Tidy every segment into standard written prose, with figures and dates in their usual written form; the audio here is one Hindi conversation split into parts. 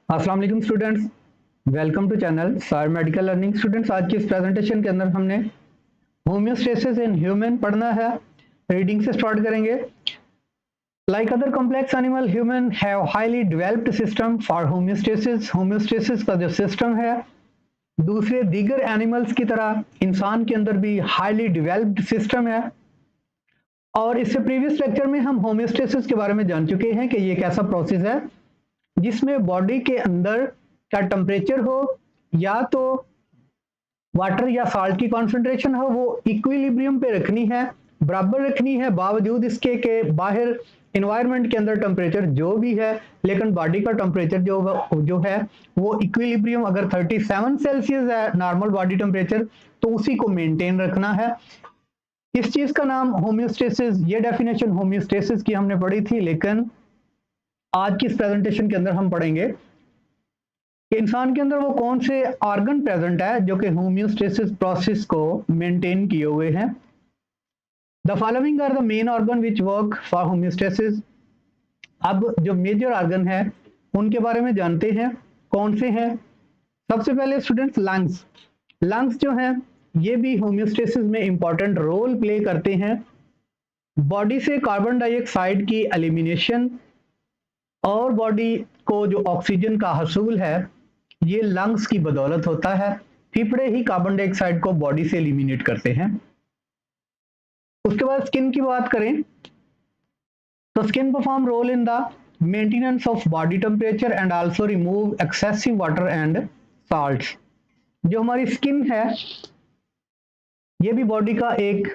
अस्सलाम वालेकुम स्टूडेंट्स, वेलकम टू चैनल सार मेडिकल लर्निंग। स्टूडेंट्स, आज की इस प्रेजेंटेशन के अंदर हमने होम्योस्टेसिस इन ह्यूमन पढ़ना है। रीडिंग से स्टार्ट करेंगे। Like other complex animal, human have highly developed system for homeostasis. Homeostasis का जो सिस्टम है दूसरे दीगर एनिमल्स की तरह इंसान के अंदर भी हाईली डेवलप्ड सिस्टम है। और इससे प्रीवियस लेक्चर में हम होम्योस्टेसिस के बारे में जान चुके हैं कि ये एक ऐसा प्रोसेस है जिसमें बॉडी के अंदर का टेम्परेचर हो या तो वाटर या साल्ट की कॉन्सेंट्रेशन हो, वो इक्विलिब्रियम पे रखनी है, बराबर रखनी है, बावजूद इसके के बाहर इन्वायरमेंट के अंदर टेम्परेचर जो भी है, लेकिन बॉडी का टेम्परेचर जो है वो इक्विलिब्रियम अगर 37 सेल्सियस है नॉर्मल बॉडी टेम्परेचर, तो उसी को मेंटेन रखना है। इस चीज का नाम होम्योस्टेसिस, ये डेफिनेशन होम्योस्टेसिस की हमने पढ़ी थी, लेकिन आज की इस प्रेजेंटेशन के अंदर हम पढ़ेंगे कि इंसान के अंदर वो कौन से ऑर्गन प्रेजेंट है जो कि होम्योस्टेसिस प्रोसेस को मेंटेन किए हुए हैं। The following are the main organ which work for homeostasis. अब जो मेजर ऑर्गन है उनके बारे में जानते हैं, कौन से हैं। सबसे पहले स्टूडेंट्स लंग्स। लंग्स जो हैं ये भी होम्योस्टेसिस में इंपॉर्टेंट रोल प्ले करते हैं। बॉडी से कार्बन डाइऑक्साइड की एलिमिनेशन और बॉडी को जो ऑक्सीजन का हसूल है ये लंग्स की बदौलत होता है। फेफड़े ही कार्बन डाइऑक्साइड को बॉडी से एलिमिनेट करते हैं। उसके बाद स्किन की बात करें तो skin perform role in the maintenance of body temperature and also remove excessive water and salts. जो हमारी स्किन है ये भी बॉडी का एक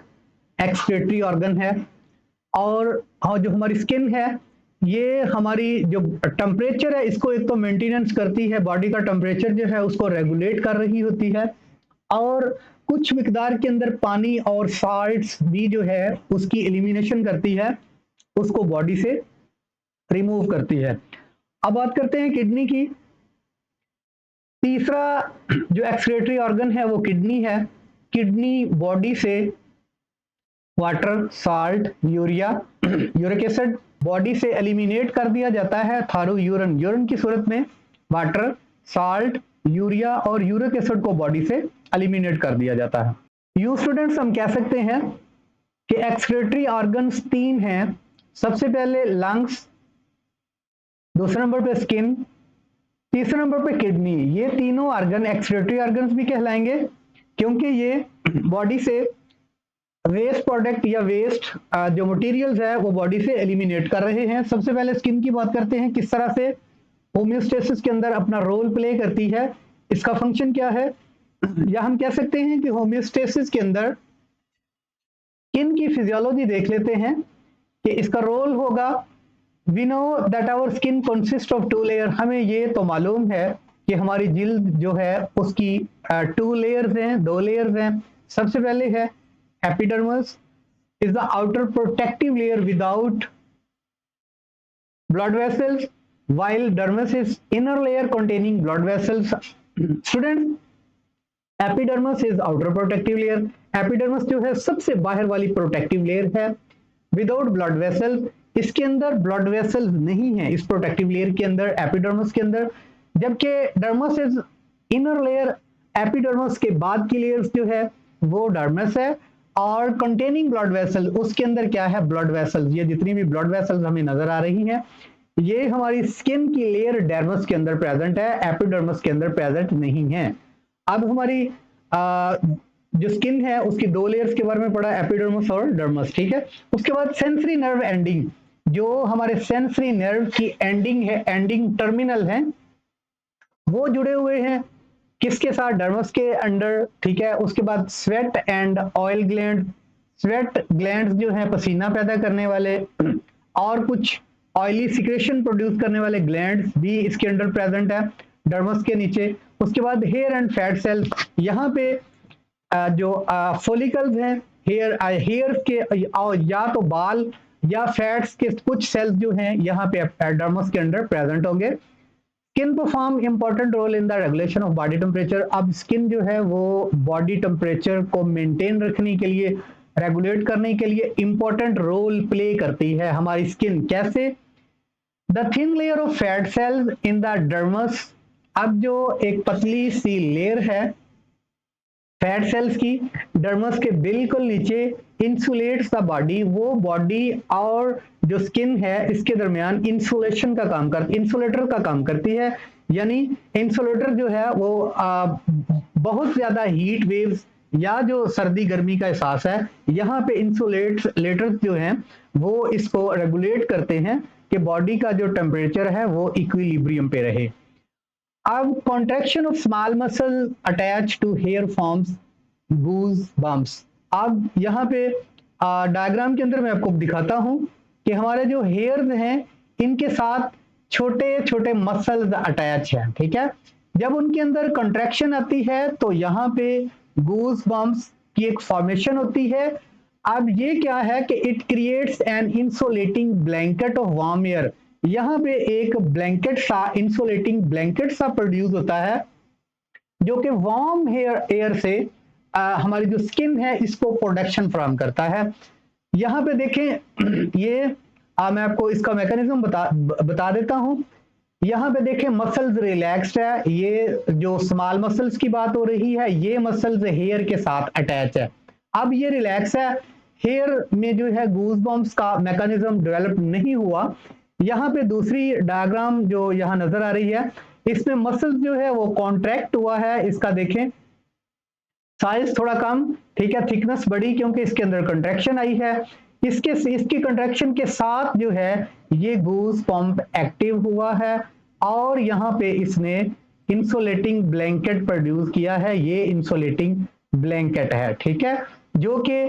एक्सक्रीटरी ऑर्गन है, और जो हमारी स्किन है ये हमारी जो टेम्परेचर है इसको एक तो मेंटेनेंस करती है, बॉडी का टेम्परेचर जो है उसको रेगुलेट कर रही होती है, और कुछ मिकदार के अंदर पानी और साल्ट्स भी जो है उसकी एलिमिनेशन करती है, उसको बॉडी से रिमूव करती है। अब बात करते हैं किडनी की। तीसरा जो एक्सक्रीटरी ऑर्गन है वो किडनी है। किडनी बॉडी से water, salt, urea, uric acid body से एलिमिनेट कर दिया जाता है थारू यूरिन। यूरिन की सूरत में वाटर, साल्ट, यूरिया और यूरिक एसिड को बॉडी से एलिमिनेट कर दिया जाता है। यू स्टूडेंट्स, हम कह सकते हैं कि एक्सक्रीटरी ऑर्गन्स तीन हैं। सबसे पहले लंग्स, दूसरे नंबर पे स्किन, तीसरे नंबर पे किडनी। ये तीनों ऑर्गन एक्सक्रीटरी ऑर्गन्स भी कहलाएंगे क्योंकि ये बॉडी से वेस्ट प्रोडक्ट या वेस्ट जो मटेरियल्स है वो बॉडी से एलिमिनेट कर रहे हैं। सबसे पहले स्किन की बात करते हैं, किस तरह से होम्योस्टेसिस के अंदर अपना रोल प्ले करती है, इसका फंक्शन क्या है। या हम कह सकते हैं कि होम्योस्टेसिस के अंदर स्किन की फिजियोलॉजी देख लेते हैं कि इसका रोल होगा। We know that our skin consist of two layer. हमें ये तो मालूम है कि हमारी जिल्द जो है उसकी टू लेयर्स हैं, दो लेयर्स हैं। सबसे पहले है epidermis is the outer protective layer without blood vessels, while dermis is inner layer containing blood vessels. Students, epidermis is outer protective layer. epidermis जो है सबसे बाहर वाली protective layer है। विदाउट ब्लड वेसल्स, इसके अंदर ब्लड वेसल्स नहीं है इस प्रोटेक्टिव लेयर के अंदर, एपिडर्मिस के अंदर। जबकि dermis is inner layer, epidermis के बाद की लेयर्स जो है वो डर्मस है, और कंटेनिंग ब्लड वेसल उसके अंदर क्या है, ब्लड वेसल्स। ये जितनी भी ब्लड वेसल्स हमें नजर आ रही हैं ये हमारी स्किन की लेयर डर्मस के अंदर प्रेजेंट है, एपिडर्मिस के अंदर प्रेजेंट नहीं है। अब हमारी जो स्किन है उसकी दो लेयर्स के बारे में पढ़ा, एपिडर्मिस और डर्मस, ठीक है। उसके बाद सेंसरी नर्व एंडिंग, जो हमारे सेंसरी नर्व की एंडिंग है, एंडिंग टर्मिनल है, वो जुड़े हुए हैं किसके साथ, डर्मस के अंडर, ठीक है। उसके बाद sweat and oil gland, sweat glands जो हैं पसीना पैदा करने वाले और कुछ ऑयली सिक्रेशन प्रोड्यूस करने वाले ग्लैंड्स भी इसके अंडर प्रेजेंट है डर्मस के नीचे। उसके बाद हेयर एंड फैट सेल्स, यहाँ पे जो फॉलिकल्स हैं हेयर के या तो बाल या फैट्स के कुछ सेल्स जो हैं यहाँ पे डर्मस के अंडर प्रेजेंट होंगे। Skin perform important role in the regulation of body temperature. अब स्किन जो है वो बॉडी टेम्परेचर को मेंटेन रखने के लिए, रेगुलेट करने के लिए इंपॉर्टेंट रोल प्ले करती है हमारी स्किन। कैसे, the thin layer of fat cells in the dermis, अब जो एक पतली सी लेयर है फैट सेल्स की डर्मस के बिल्कुल नीचे, इंसुलेट्स द बॉडी, वो बॉडी और जो स्किन है इसके दरमियान इंसुलेशन का काम करती, इंसुलेटर का काम करती है। यानी इंसुलेटर जो है वो बहुत ज्यादा हीट वेव्स या जो सर्दी गर्मी का एहसास है, यहाँ पे इंसुलेटर्स जो हैं वो इसको रेगुलेट करते हैं कि बॉडी का जो टेम्परेचर है वो इक्विलिब्रियम पे रहे। अब contraction of small muscle attach to hair forms goose bumps. अब यहाँ पे डायग्राम के अंदर मैं आपको दिखाता हूँ कि हमारे जो हेयर्स हैं इनके साथ छोटे छोटे मसल्स अटैच हैं, ठीक है। जब उनके अंदर कॉन्ट्रैक्शन आती है तो यहाँ पे गूज बम्प्स की एक फॉर्मेशन होती है। अब ये क्या है कि it creates an insulating blanket of warm air, यहाँ पे एक ब्लैंकेट सा, इंसुलेटिंग ब्लैंकेट सा प्रोड्यूस होता है जो कि वार्म एयर से हमारी जो स्किन है इसको प्रोटेक्शन फराहम करता है। यहाँ पे देखें ये मैं आपको इसका मैकेनिज्म बता देता हूँ। यहाँ पे देखें मसल्स रिलैक्स्ड है, ये जो स्मॉल मसल्स की बात हो रही है ये मसल्स हेयर के साथ अटैच है। अब ये रिलैक्स है, हेयर में जो है गूज बम्प्स का मैकेनिज्म डेवलप नहीं हुआ। यहाँ पे दूसरी डायग्राम जो यहाँ नजर आ रही है इसमें मसल्स जो है वो कॉन्ट्रैक्ट हुआ है, इसका देखें साइज थोड़ा कम, ठीक है, थिकनेस बड़ी क्योंकि इसके अंदर कंट्रैक्शन आई है। इसकी कंट्रैक्शन के साथ जो है ये गूज पंप एक्टिव हुआ है और यहाँ पे इसने इंसुलेटिंग ब्लैंकेट प्रोड्यूस किया है, ये इंसुलेटिंग ब्लैंकेट है, ठीक है, जो कि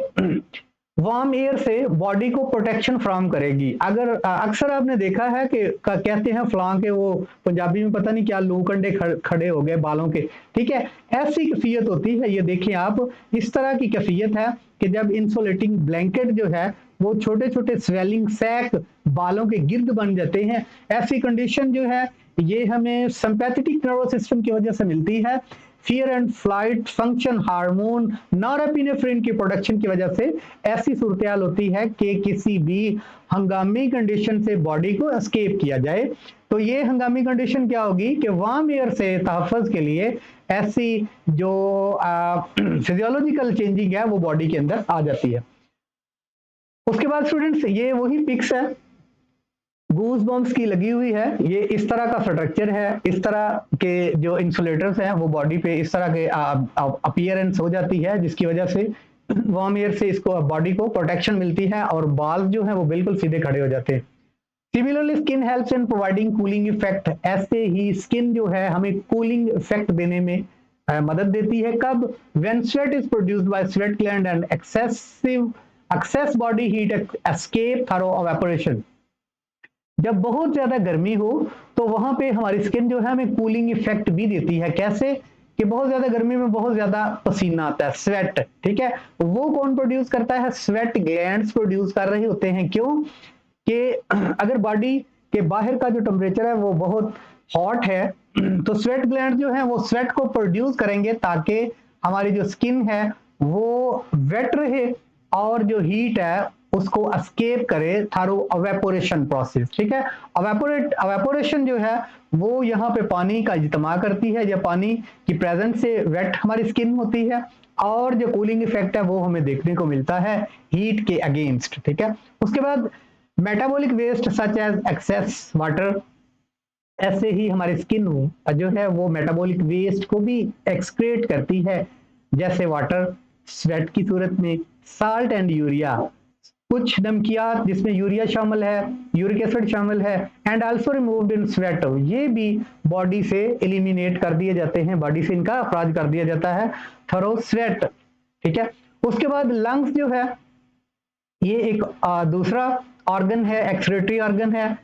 वार्म एयर से बॉडी को प्रोटेक्शन फ्राहम करेगी। अगर अक्सर आपने देखा है कि कहते हैं फलां के वो पंजाबी में पता नहीं क्या लू कंडे खड़े हो गए बालों के, ठीक है, ऐसी कैफियत होती है। ये देखिए आप, इस तरह की कैफियत है कि जब इंसुलेटिंग ब्लैंकेट जो है वो छोटे छोटे स्वेलिंग सैक बालों के गिर्द बन जाते हैं। ऐसी कंडीशन जो है ये हमें सिंपैथेटिक नर्वस सिस्टम की वजह से मिलती है। Fear and flight function hormone norepinephrine की प्रोडक्शन की वजह से ऐसी सूरत होती है कि किसी भी हंगामी कंडीशन से बॉडी को एस्केप किया जाए। तो ये हंगामी कंडीशन क्या होगी कि वार्म एयर से तहफ़्फ़ुज़ के लिए ऐसी जो फिजियोलॉजिकल चेंजिंग है वो बॉडी के अंदर आ जाती है। उसके बाद स्टूडेंट्स ये वही पिक्स है गूज बम्प्स की लगी हुई है, ये इस तरह का स्ट्रक्चर है, इस तरह के जो इंसुलेटर्स हैं वो बॉडी पे इस तरह के अपीयरेंस हो जाती है जिसकी वजह से वार्म एयर से इसको बॉडी को प्रोटेक्शन मिलती है और बाल जो है वो बिल्कुल सीधे खड़े हो जाते हैं। Similarly skin helps in providing cooling effect, ऐसे ही स्किन जो है हमें कूलिंग इफेक्ट देने में मदद देती है। कब? When sweat is produced by sweat gland and access body heat escape thorough evaporation, जब बहुत ज्यादा गर्मी हो तो वहां पे हमारी स्किन जो है हमें कूलिंग इफेक्ट भी देती है। कैसे? कि बहुत ज्यादा गर्मी में बहुत ज्यादा पसीना आता है, स्वेट, ठीक है, वो कौन प्रोड्यूस करता है? स्वेट ग्लैंड्स प्रोड्यूस कर रहे होते हैं। क्यों? कि अगर बॉडी के बाहर का जो टेम्परेचर है वो बहुत हॉट है तो स्वेट ग्लैंड जो है वो स्वेट को प्रोड्यूस करेंगे ताकि हमारी जो स्किन है वो वेट रहे और जो हीट है उसको एस्केप करे थ्रू एवेपोरेशन प्रोसेस, ठीक है। एवेपोरेशन जो है वो यहाँ पे पानी का इज्तिमा करती है या पानी की प्रेजेंस से वेट हमारी स्किन होती है और जो कूलिंग इफेक्ट है वो हमें देखने को मिलता है हीट के अगेंस्ट, ठीक है। उसके बाद metabolic waste such as excess water, ऐसे ही हमारी स्किन जो है वो मेटाबॉलिक वेस्ट को भी एक्सक्रीट करती है जैसे वाटर, स्वेट की सूरत में, साल्ट एंड यूरिया, कुछ नमकियात जिसमें यूरिया शामिल है, यूरिक एसिड शामिल है, and also removed in sweat, ये भी बॉडी से एलिमिनेट कर दिए जाते हैं, बॉडी से इनका अखराज कर दिया जाता है थ्रू स्वेट, ठीक है। उसके बाद लंग्स जो है ये एक दूसरा ऑर्गन है, एक्सक्रीटरी ऑर्गन है।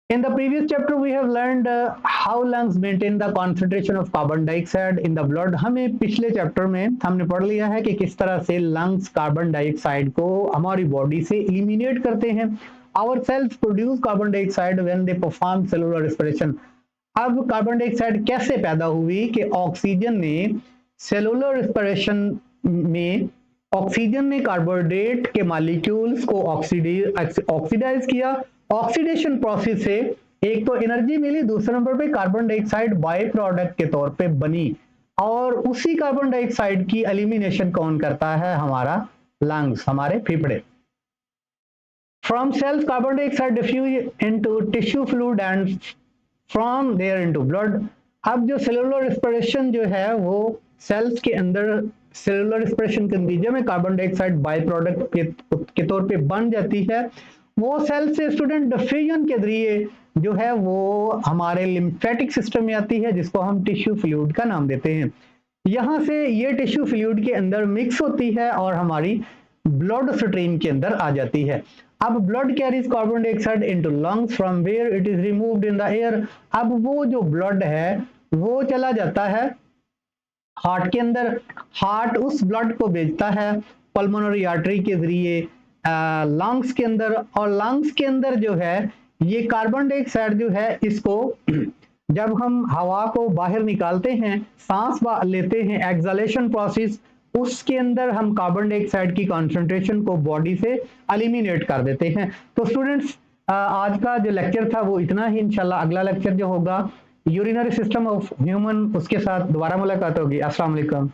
In the previous chapter we have learned how lungs maintain the concentration of carbon dioxide in the blood। हमें पिछले चैप्टर में हमने पढ़ लिया है कि किस तरह से लंग्स कार्बन डाइऑक्साइड को हमारी बॉडी से एलिमिनेट करते हैं। Our cells produce carbon dioxide when they perform cellular respiration। अब कार्बन डाइऑक्साइड कैसे पैदा हुई कि ऑक्सीजन ने सेलुलर रेस्पिरेशन में ऑक्सीजन ने कार्बोहाइड्रेट के मॉलिक्यूल्स को ऑक्सीडाइज किया ऑक्सीडेशन प्रोसेस से एक तो एनर्जी मिली, दूसरे नंबर पे कार्बन डाइऑक्साइड बाय प्रोडक्ट के तौर पे बनी, और उसी कार्बन डाइऑक्साइड की एलिमिनेशन कौन करता है? हमारा लंग्स, हमारे फेफड़े। From cells carbon dioxide diffuse into tissue fluid and from there into blood. अब जो सेलुलर रेस्पिरेशन जो है वो सेल्स के अंदर, सेलुलर रेस्पिरेशन के नतीजे में कार्बन डाइऑक्साइड बाय प्रोडक्ट के तौर पे बन जाती है। वो सेल से स्टूडेंट डिफ्यूजन के जरिए जो है वो हमारे लिम्फेटिक सिस्टम में आती है, जिसको हम टिश्यू फ्लूइड का नाम देते हैं। यहां से ये टिश्यू फ्लूइड के अंदर मिक्स होती है और हमारी ब्लड स्ट्रीम के अंदर आ जाती है। अब blood carries carbon dioxide into lungs from where it is removed in the air. अब वो जो ब्लड है वो चला जाता है हार्ट के अंदर। हार्ट उस ब्लड को भेजता है पल्मोनरी आर्टरी के जरिए लंग्स के अंदर, और लंग्स के अंदर जो है ये कार्बन डाइऑक्साइड जो है इसको जब हम हवा को बाहर निकालते हैं, सांस लेते हैं, एक्सलेशन प्रोसेस, उसके अंदर हम कार्बन डाइऑक्साइड की कॉन्सेंट्रेशन को बॉडी से एलिमिनेट कर देते हैं। तो स्टूडेंट्स आज का जो लेक्चर था वो इतना ही। इंशाल्लाह अगला लेक्चर जो होगा यूरिनरी सिस्टम ऑफ ह्यूमन, उसके साथ दोबारा मुलाकात होगी। अस्सलाम वालेकुम।